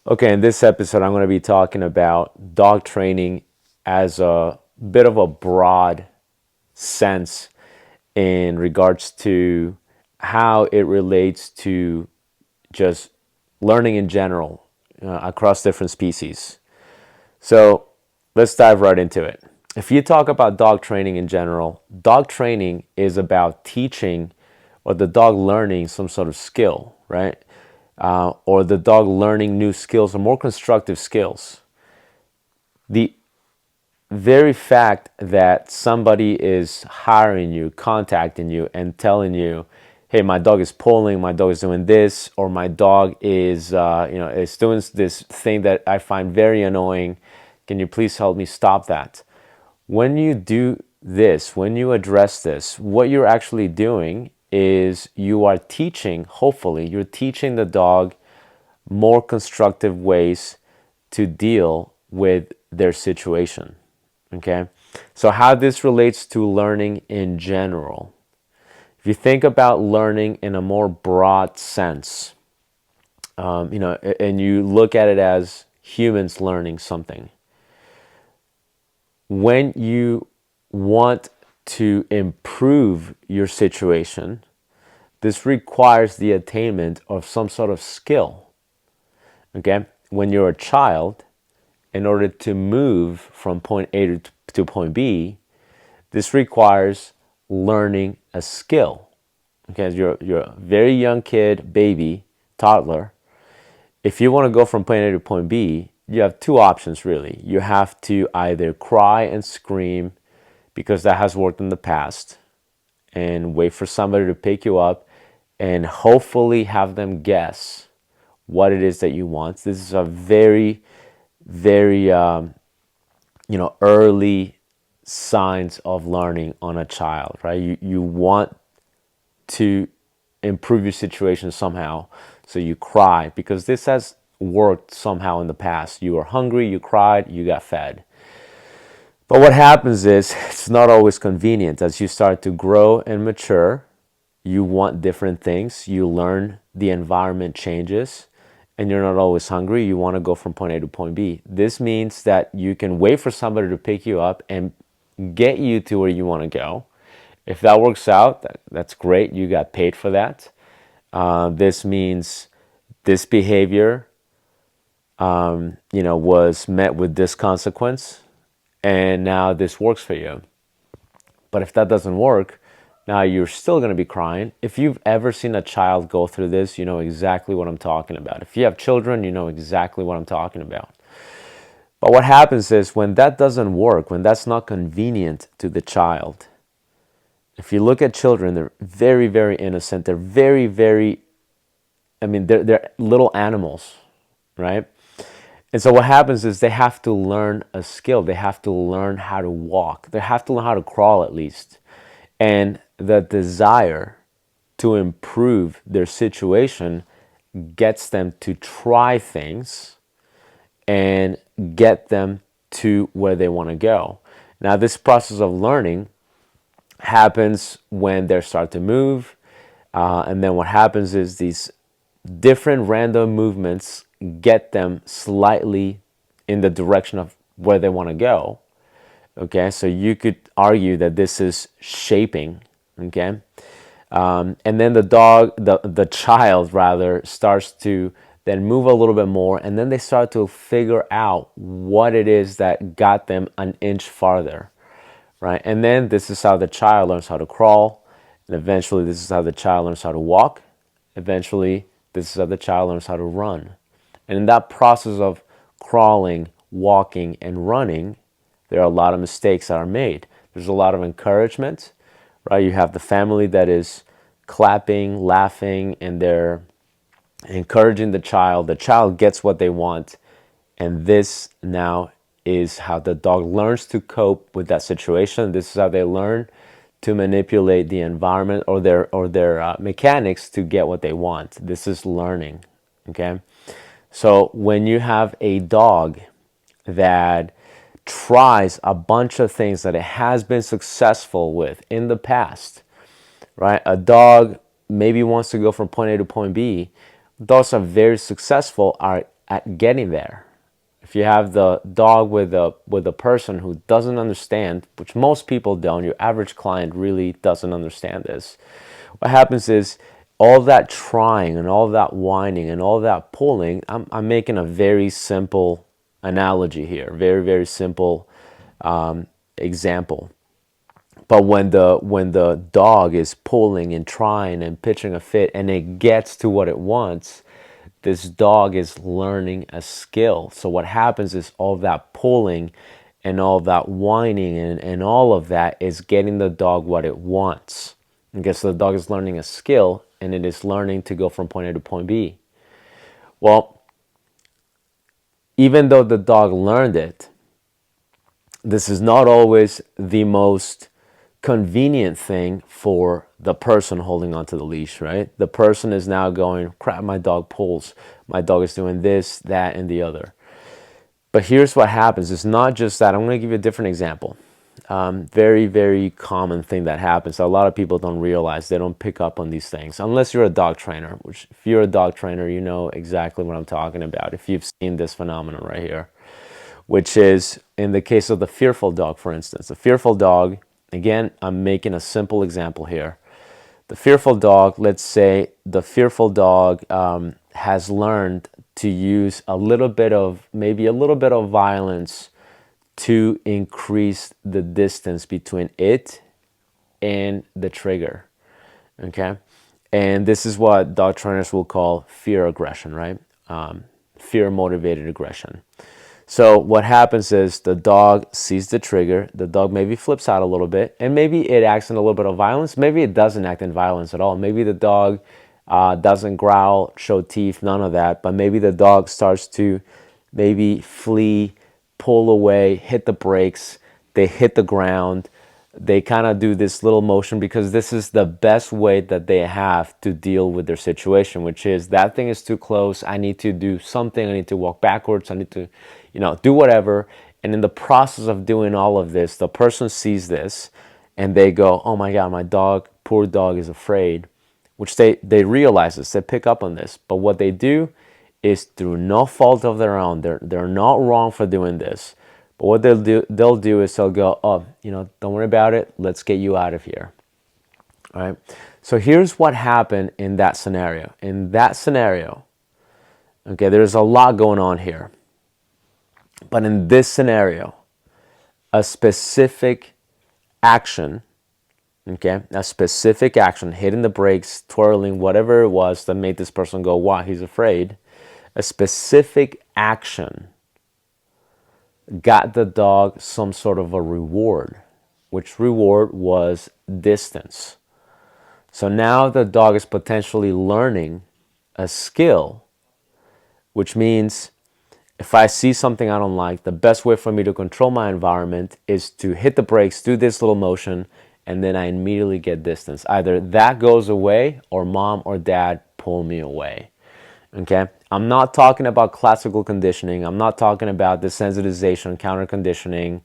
Okay, in this episode, I'm going to be talking about dog training as a bit of a broad sense in regards to how it relates to just learning in general across different species. So let's dive right into it. If you talk about dog training in general, dog training is about teaching or the dog learning some sort of skill, right? Or the dog learning new skills or more constructive skills. The very fact that somebody is hiring you, contacting you, and telling you, "Hey, my dog is pulling, my dog is doing this, or my dog is doing this thing that I find very annoying. Can you please help me stop that?" When you do this, when you address this, what you're actually doing is you are teaching, hopefully, you're teaching the dog more constructive ways to deal with their situation. Okay? So, how this relates to learning in general. If you think about learning in a more broad sense, and you look at it as humans learning something, when you want to improve your situation, this requires the attainment of some sort of skill. Okay? When you're a child, in order to move from point A to point B, this requires learning a skill. Okay, as you're a very young kid, baby, toddler. If you want to go from point A to point B, you have two options really. You have to either cry and scream because that has worked in the past and wait for somebody to pick you up and hopefully have them guess what it is that you want. This is a very, very early signs of learning on a child, right? You want to improve your situation somehow, so you cry because this has worked somehow in the past. You were hungry, you cried, you got fed. But what happens is it's not always convenient. As you start to grow and mature, you want different things. You learn, the environment changes, and you're not always hungry. You want to go from point A to point B. This means that you can wait for somebody to pick you up and get you to where you want to go. If that works out, that's great. You got paid for that. This means this behavior, was met with this consequence, and now this works for you. But if that doesn't work, now you're still going to be crying. If you've ever seen a child go through this, you know exactly what I'm talking about. If you have children, you know exactly what I'm talking about. But what happens is when that doesn't work, when that's not convenient to the child, if you look at children, they're very, very innocent. They're very, very, they're little animals, right? And so what happens is they have to learn a skill. They have to learn how to walk. They have to learn how to crawl at least. And the desire to improve their situation gets them to try things and get them to where they want to go. Now, this process of learning happens when they start to move. And then what happens is these different random movements get them slightly in the direction of where they want to go. Okay, so you could argue that this is shaping. Okay, and then the child rather, starts to then move a little bit more, and then they start to figure out what it is that got them an inch farther, right? And then this is how the child learns how to crawl, and eventually this is how the child learns how to walk. Eventually, this is how the child learns how to run. And in that process of crawling, walking, and running, there are a lot of mistakes that are made. There's a lot of encouragement, right? You have the family that is clapping, laughing, and they're encouraging the child. The child gets what they want. And this now is how the dog learns to cope with that situation. This is how they learn to manipulate the environment or their mechanics to get what they want. This is learning. Okay, so when you have a dog that tries a bunch of things that it has been successful with in the past, right? A dog maybe wants to go from point A to point B. Dogs are very successful are at getting there. If you have the dog with a person who doesn't understand, which most people don't, your average client really doesn't understand this. What happens is all that trying and all that whining and all that pulling. I'm making a very simple analogy here, very very simple example. But when the dog is pulling and trying and pitching a fit and it gets to what it wants, this dog is learning a skill. So what happens is all that pulling and all that whining and all of that is getting the dog what it wants. Okay, so the dog is learning a skill and it is learning to go from point A to point B. Well, even though the dog learned it, this is not always the most convenient thing for the person holding onto the leash, right? The person is now going, crap, my dog pulls. My dog is doing this, that, and the other. But here's what happens. It's not just that. I'm going to give you a different example. Very, very common thing that happens. A lot of people don't realize, they don't pick up on these things. Unless you're a dog trainer, which if you're a dog trainer, you know exactly what I'm talking about. If you've seen this phenomenon right here, which is in the case of the fearful dog, for instance. The fearful dog, again, I'm making a simple example here. The fearful dog, let's say the fearful dog has learned to use a little bit of, maybe a little bit of violence to increase the distance between it and the trigger, okay? And this is what dog trainers will call fear aggression, right? Fear motivated aggression. So what happens is the dog sees the trigger, the dog maybe flips out a little bit, and maybe it acts in a little bit of violence. Maybe it doesn't act in violence at all. Maybe the dog doesn't growl, show teeth, none of that. But maybe the dog starts to maybe flee, pull away, hit the brakes, they hit the ground. They kind of do this little motion because this is the best way that they have to deal with their situation, which is that thing is too close. I need to do something. I need to walk backwards. I need to, do whatever. And in the process of doing all of this, the person sees this and they go, oh my God, my dog, poor dog is afraid, which they realize this, they pick up on this. But what they do is through no fault of their own. They're not wrong for doing this. But what they'll do is they'll go, oh, don't worry about it. Let's get you out of here. All right. So here's what happened in that scenario. In that scenario, okay, there's a lot going on here. But in this scenario, a specific action, okay, a specific action, hitting the brakes, twirling, whatever it was that made this person go, wow, he's afraid. A specific action got the dog some sort of a reward, which reward was distance. So now the dog is potentially learning a skill, which means if I see something I don't like, the best way for me to control my environment is to hit the brakes, do this little motion, and then I immediately get distance. Either that goes away or mom or dad pull me away. Okay, I'm not talking about classical conditioning. I'm not talking about desensitization, counter conditioning.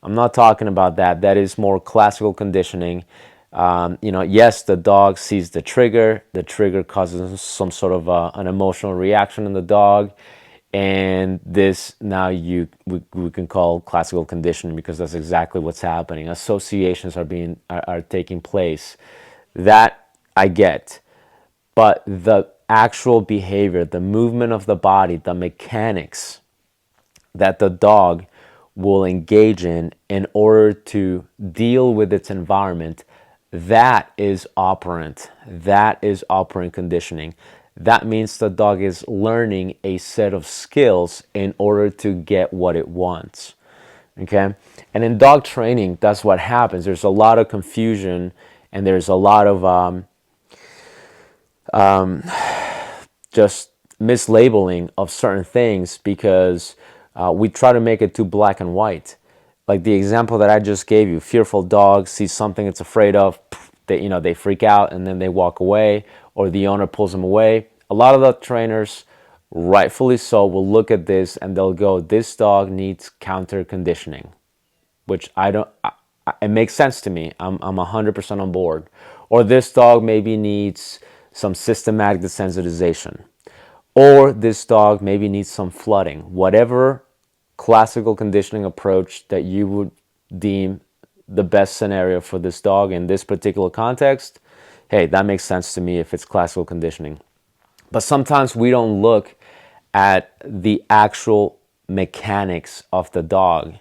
I'm not talking about that. That is more classical conditioning. Yes, the dog sees the trigger. The trigger causes some sort of an emotional reaction in the dog, and this now we can call classical conditioning because that's exactly what's happening. Associations are taking place. That I get, but the actual behavior, the movement of the body, the mechanics that the dog will engage in order to deal with its environment, that is operant. That is operant conditioning. That means the dog is learning a set of skills in order to get what it wants. Okay? And in dog training, that's what happens. There's a lot of confusion and there's a lot of just mislabeling of certain things because we try to make it too black and white. Like the example that I just gave you, fearful dog sees something it's afraid of, they freak out and then they walk away, or the owner pulls them away. A lot of the trainers, rightfully so, will look at this and they'll go, this dog needs counter conditioning, which it makes sense to me. I'm 100% on board. Or this dog maybe needs some systematic desensitization. or this dog maybe needs some flooding. Whatever classical conditioning approach that you would deem the best scenario for this dog in this particular context, hey, that makes sense to me if it's classical conditioning. But sometimes we don't look at the actual mechanics of the dog.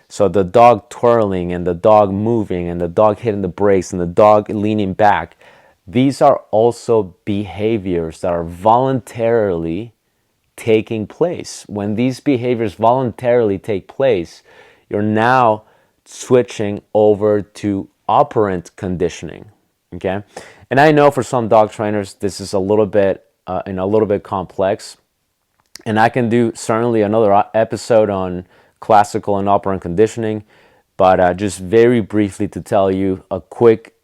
So the dog twirling and the dog moving and the dog hitting the brakes and the dog leaning back, these are also behaviors that are voluntarily taking place. When these behaviors voluntarily take place, you're now switching over to operant conditioning. Okay, and I know for some dog trainers this is a little bit complex, and I can do certainly another episode on classical and operant conditioning, but just very briefly to tell you a quick,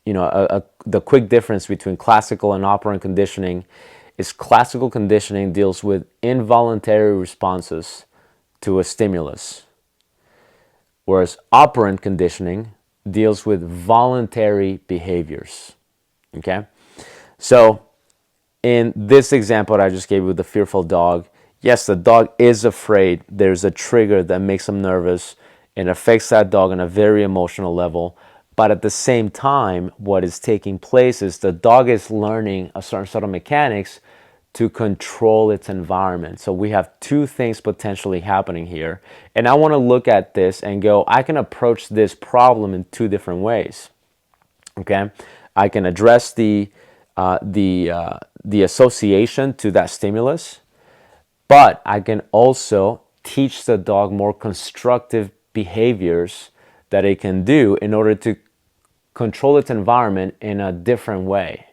the quick difference between classical and operant conditioning is classical conditioning deals with involuntary responses to a stimulus, whereas operant conditioning deals with voluntary behaviors. Okay, so in this example that I just gave you with the fearful dog, yes, the dog is afraid. There's a trigger that makes him nervous and affects that dog on a very emotional level. But at the same time, what is taking place is the dog is learning a certain sort of mechanics to control its environment. So we have two things potentially happening here. And I want to look at this and go, I can approach this problem in two different ways. Okay, I can address the association to that stimulus, but I can also teach the dog more constructive behaviors that it can do in order to control its environment in a different way.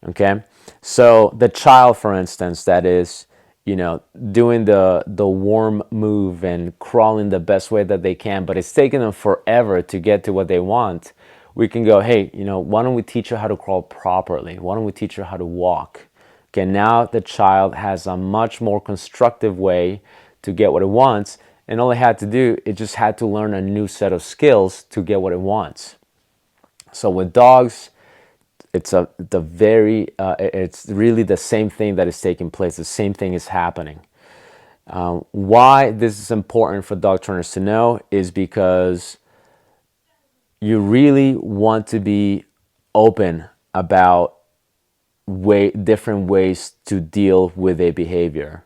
Okay, so the child, for instance, that is, doing the worm move and crawling the best way that they can, but it's taking them forever to get to what they want. We can go, hey, why don't we teach you how to crawl properly? Why don't we teach you how to walk? Okay, now the child has a much more constructive way to get what it wants, and all it had to do, it just had to learn a new set of skills to get what it wants. So with dogs, it's really the same thing that is taking place. The same thing is happening. Why this is important for dog trainers to know is because you really want to be open about different ways to deal with a behavior.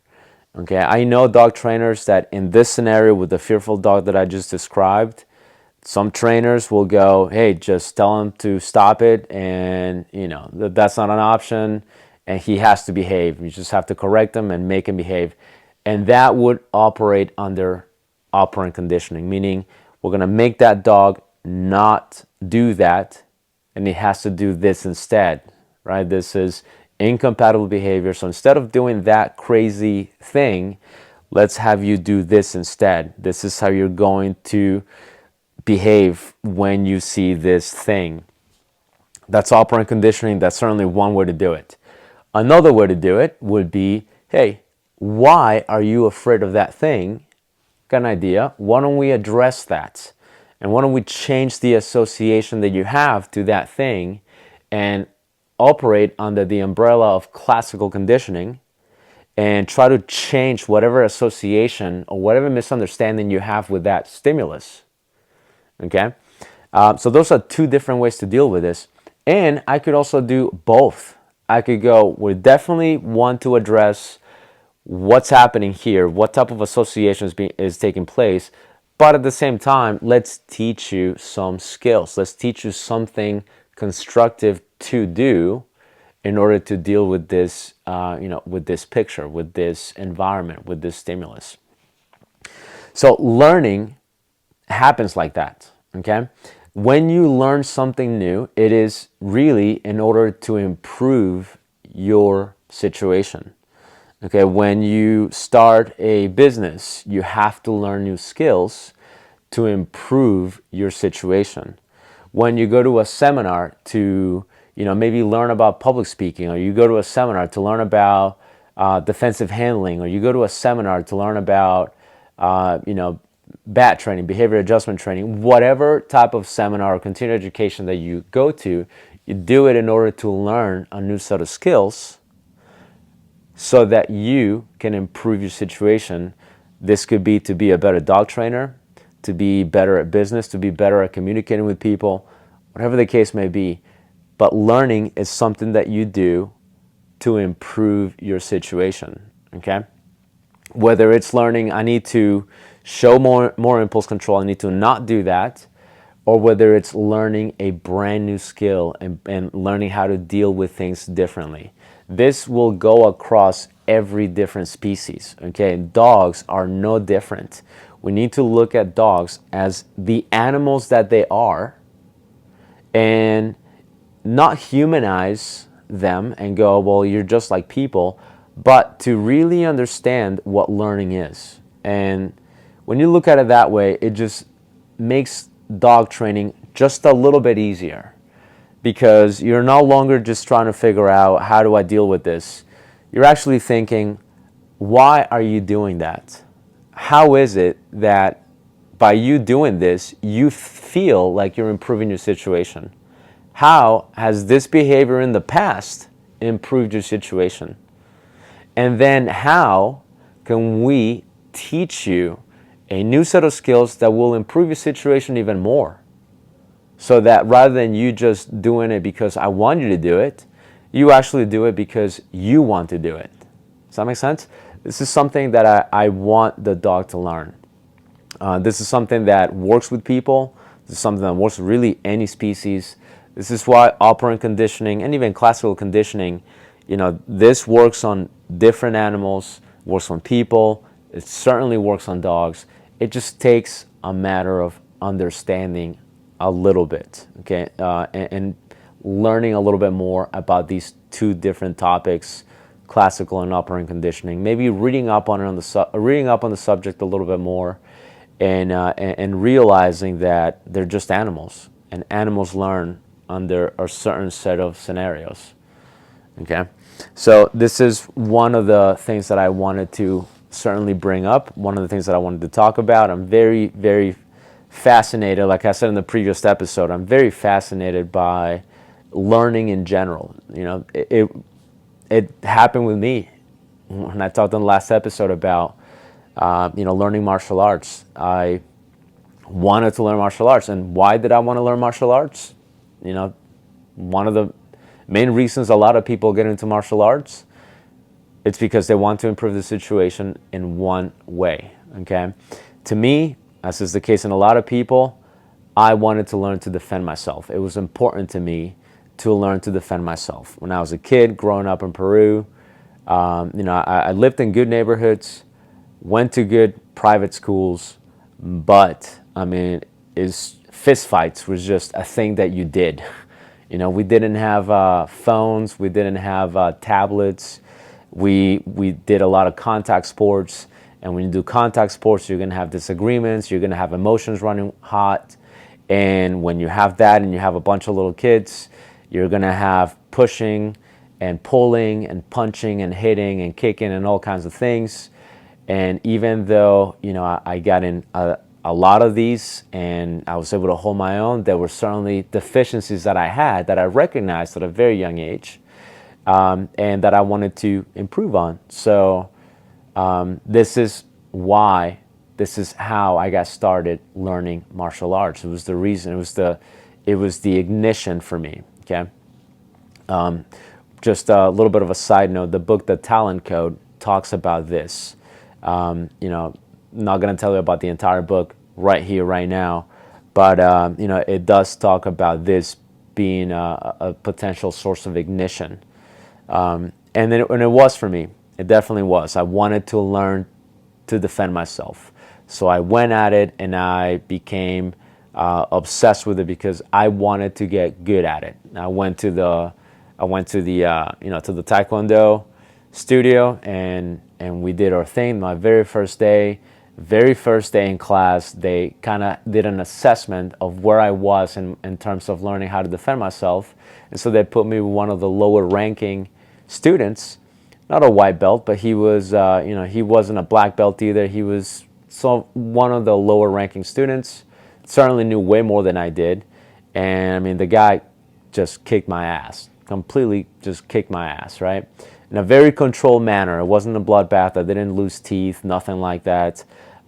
Okay, I know dog trainers that in this scenario with the fearful dog that I just described, some trainers will go, hey, just tell him to stop it, and that's not an option, and he has to behave. You just have to correct him and make him behave. And that would operate under operant conditioning, meaning we're going to make that dog not do that, and he has to do this instead, right? This is incompatible behavior. So instead of doing that crazy thing, let's have you do this instead. This is how you're going to behave when you see this thing. That's operant conditioning. That's certainly one way to do it. Another way to do it would be, hey, why are you afraid of that thing? Got an idea? Why don't we address that? And why don't we change the association that you have to that thing and operate under the umbrella of classical conditioning and try to change whatever association or whatever misunderstanding you have with that stimulus. Okay? So those are two different ways to deal with this. And I could also do both. I could go, we definitely want to address what's happening here, what type of association is taking place, but at the same time, let's teach you some skills. Let's teach you something constructive to do in order to deal with this, with this picture, with this environment, with this stimulus. So learning happens like that, okay? When you learn something new, it is really in order to improve your situation. Okay, when you start a business, you have to learn new skills to improve your situation. When you go to a seminar to, maybe learn about public speaking, or you go to a seminar to learn about defensive handling, or you go to a seminar to learn about, BAT training, behavior adjustment training, whatever type of seminar or continuing education that you go to, you do it in order to learn a new set of skills so that you can improve your situation. This could be to be a better dog trainer, to be better at business, to be better at communicating with people, whatever the case may be. But learning is something that you do to improve your situation, okay? Whether it's learning, I need to show more impulse control, I need to not do that, or whether it's learning a brand new skill and learning how to deal with things differently. This will go across every different species, okay? Dogs are no different. We need to look at dogs as the animals that they are and not humanize them and go, well, you're just like people, but to really understand what learning is. And when you look at it that way, it just makes dog training just a little bit easier, because you're no longer just trying to figure out, how do I deal with this? You're actually thinking, why are you doing that? How is it that by you doing this, you feel like you're improving your situation? How has this behavior in the past improved your situation? And then how can we teach you a new set of skills that will improve your situation even more? So that rather than you just doing it because I want you to do it, you actually do it because you want to do it. Does that make sense? This is something that I want the dog to learn. This is something that works with people. This is something that works with really any species. This is why operant conditioning and even classical conditioning, this works on different animals, works on people. It certainly works on dogs. It just takes a matter of understanding a little bit, okay, and learning a little bit more about these two different topics, classical and operant conditioning. Maybe reading up on the subject a little bit more, and realizing that they're just animals, and animals learn under a certain set of scenarios. Okay, so this is one of the things that I wanted to certainly bring up. One of the things that I wanted to talk about. I'm very, very fascinated. Like I said in the previous episode, I'm very fascinated by learning in general. It happened with me when I talked in the last episode about learning martial arts. I wanted to learn martial arts, and why did I want to learn martial arts? One of the main reasons a lot of people get into martial arts, it's because they want to improve the situation in one way, okay? To me, as is the case in a lot of people, I wanted to learn to defend myself. It was important to me to learn to defend myself. When I was a kid, growing up in Peru, I lived in good neighborhoods, went to good private schools, but fist fights was just a thing that you did. We didn't have phones, we didn't have tablets. We did a lot of contact sports, and when you do contact sports, you're gonna have disagreements, you're gonna have emotions running hot, and when you have that and you have a bunch of little kids, you're gonna have pushing and pulling and punching and hitting and kicking and all kinds of things. And even though I got in a lot of these and I was able to hold my own, there were certainly deficiencies that I had that I recognized at a very young age, and that I wanted to improve on. So this is how I got started learning martial arts. It was the reason. It was the ignition for me. Okay. Just a little bit of a side note. The book, The Talent Code, talks about this. Not going to tell you about the entire book right here, right now, but it does talk about this being a potential source of ignition. And it was for me. It definitely was. I wanted to learn to defend myself, so I went at it and I became obsessed with it because I wanted to get good at it. I went to the Taekwondo studio and we did our thing. My very first day in class, they kind of did an assessment of where I was in terms of learning how to defend myself, and so they put me with one of the lower ranking students, not a white belt, but he was he wasn't a black belt either. He was one of the lower ranking students. Certainly knew way more than I did, and the guy just kicked my ass, completely just kicked my ass, right? in a very controlled manner. It wasn't a bloodbath. I didn't lose teeth, nothing like that.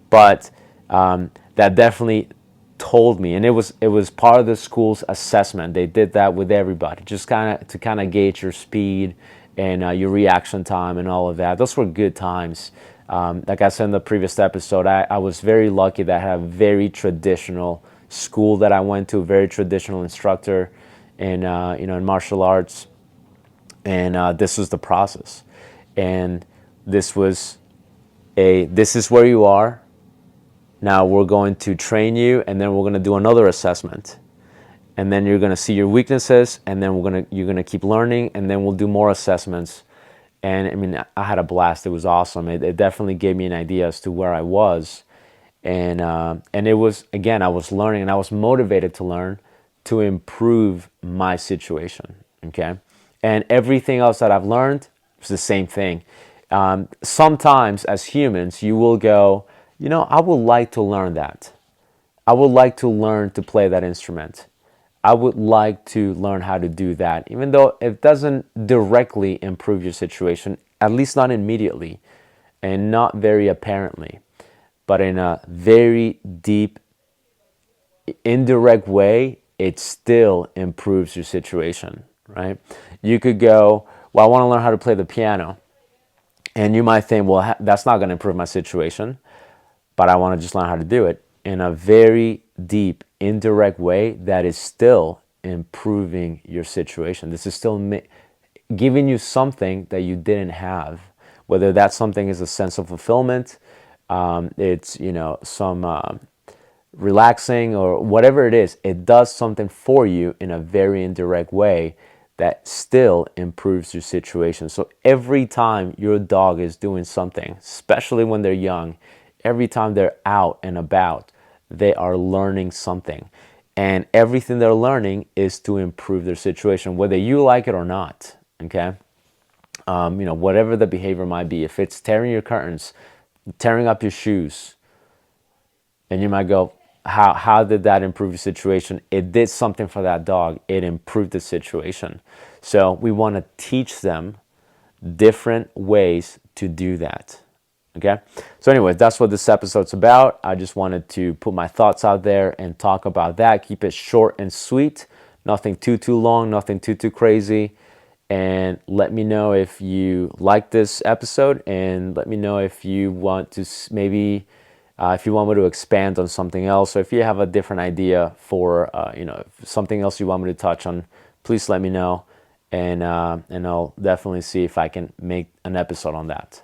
But that definitely told me, and it was part of the school's assessment. They did that with everybody, just kind of gauge your speed and your reaction time and all of that. Those were good times. Like I said in the previous episode, I was very lucky that I had a very traditional school that I went to, a very traditional instructor in in martial arts, and this was the process, and this was this is where you are. Now we're going to train you, and then we're going to do another assessment, and then you're going to see your weaknesses, and then you're going to keep learning, and then we'll do more assessments. And I mean, I had a blast. It was awesome. It definitely gave me an idea as to where I was, and it was, again, I was learning, and I was motivated to learn to improve my situation. Okay, and everything else that I've learned is the same thing. Sometimes as humans, you will go, I would like to learn that. I would like to learn to play that instrument. I would like to learn how to do that, even though it doesn't directly improve your situation, at least not immediately and not very apparently, but in a very deep, indirect way, it still improves your situation, right? You could go, well, I want to learn how to play the piano. And you might think, well, that's not going to improve my situation, but I want to just learn how to do it in a very deep, indirect way that is still improving your situation. This is still giving you something that you didn't have, whether that something is a sense of fulfillment, it's, some relaxing or whatever it is. It does something for you in a very indirect way that still improves your situation. So every time your dog is doing something, especially when they're young, every time they're out and about, they are learning something. And everything they're learning is to improve their situation, whether you like it or not. Okay? Whatever the behavior might be. If it's tearing your curtains, tearing up your shoes, and you might go, how did that improve your situation? It did something for that dog. It improved the situation. So we want to teach them different ways to do that. Okay? So anyways, that's what this episode's about. I just wanted to put my thoughts out there and talk about that. Keep it short and sweet. Nothing too long, nothing too crazy. And let me know if you like this episode, and let me know if you want to maybe if you want me to expand on something else, or if you have a different idea for something else you want me to touch on, please let me know, and I'll definitely see if I can make an episode on that.